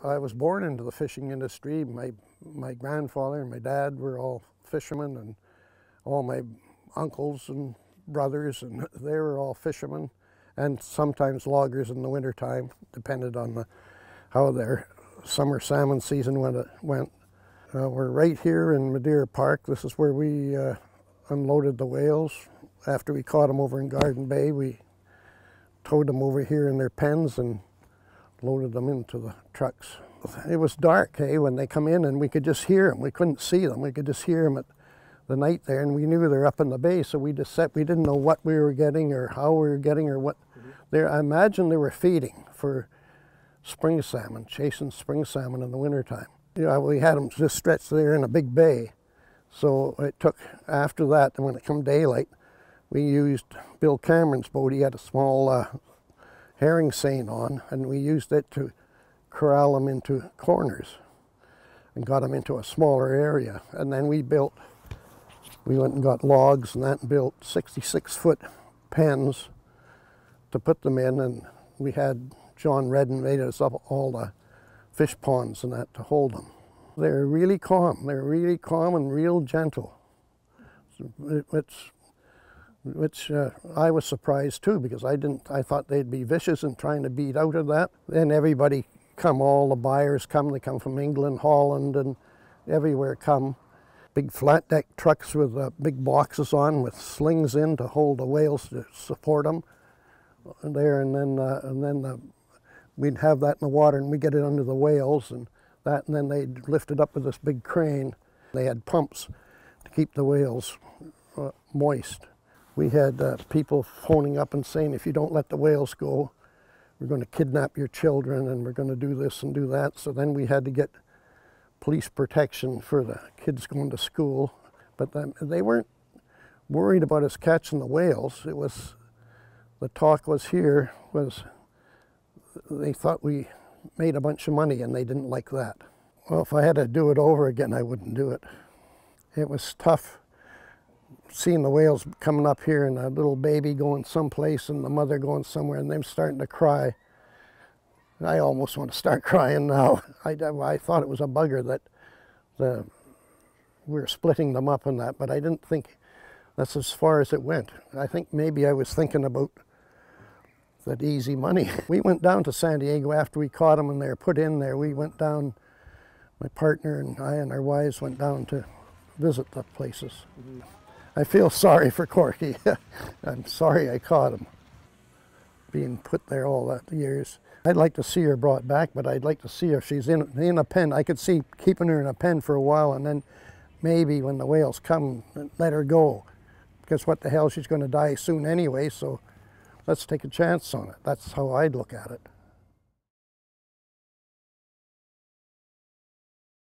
I was born into the fishing industry. My grandfather and my dad were all fishermen, and all my uncles and brothers, and they were all fishermen, and sometimes loggers in the wintertime, depended on how their summer salmon season went. We're right here in Madeira Park. This is where we unloaded the whales. After we caught them over in Garden Bay, we towed them over here in their pens and loaded them into the trucks. It was dark, when they come in, and we could just hear them. We couldn't see them. We could just hear them at the night there, and we knew they're up in the bay, so we just sat. We didn't know what we were getting or how we were getting or what. I imagine they were feeding for spring salmon, chasing spring salmon in the wintertime. We had them just stretched there in a big bay. So it took, after that, and when it come daylight, we used Bill Cameron's boat. He had a small herring seine on, and we used it to corral them into corners and got them into a smaller area. And then we went and got logs and that, and built 66-foot pens to put them in, and we had John Redden made us up all the fish ponds and that to hold them. They're really calm. They're really calm and real gentle, which I was surprised too, because I thought they'd be vicious and trying to beat out of that. Then everybody come, all the buyers come. They come from England, Holland, and everywhere come. Big flat deck trucks with big boxes on with slings in to hold the whales to support them there, and then we'd have that in the water, and we'd get it under the whales and that, and then they'd lift it up with this big crane. They had pumps to keep the whales moist. We had people phoning up and saying, if you don't let the whales go, we're going to kidnap your children, and we're going to do this and do that. So then we had to get police protection for the kids going to school. But they weren't worried about us catching the whales. It was, the talk was here, was they thought we made a bunch of money, and they didn't like that. Well, if I had to do it over again, I wouldn't do it. It was tough seeing the whales coming up here, and a little baby going someplace and the mother going somewhere, and them starting to cry. I almost want to start crying now. I thought it was a bugger that we were splitting them up and that, but I didn't think that's as far as it went. I think maybe I was thinking about that easy money. We went down to San Diego after we caught them and they were put in there. We went down, my partner and I and our wives went down to visit the places. I feel sorry for Corky. I'm sorry I caught him, being put there all that years. I'd like to see her brought back, but I'd like to see her if she's in a pen. I could see keeping her in a pen for a while, and then maybe when the whales come, let her go. Because what the hell, she's going to die soon anyway, so let's take a chance on it. That's how I'd look at it.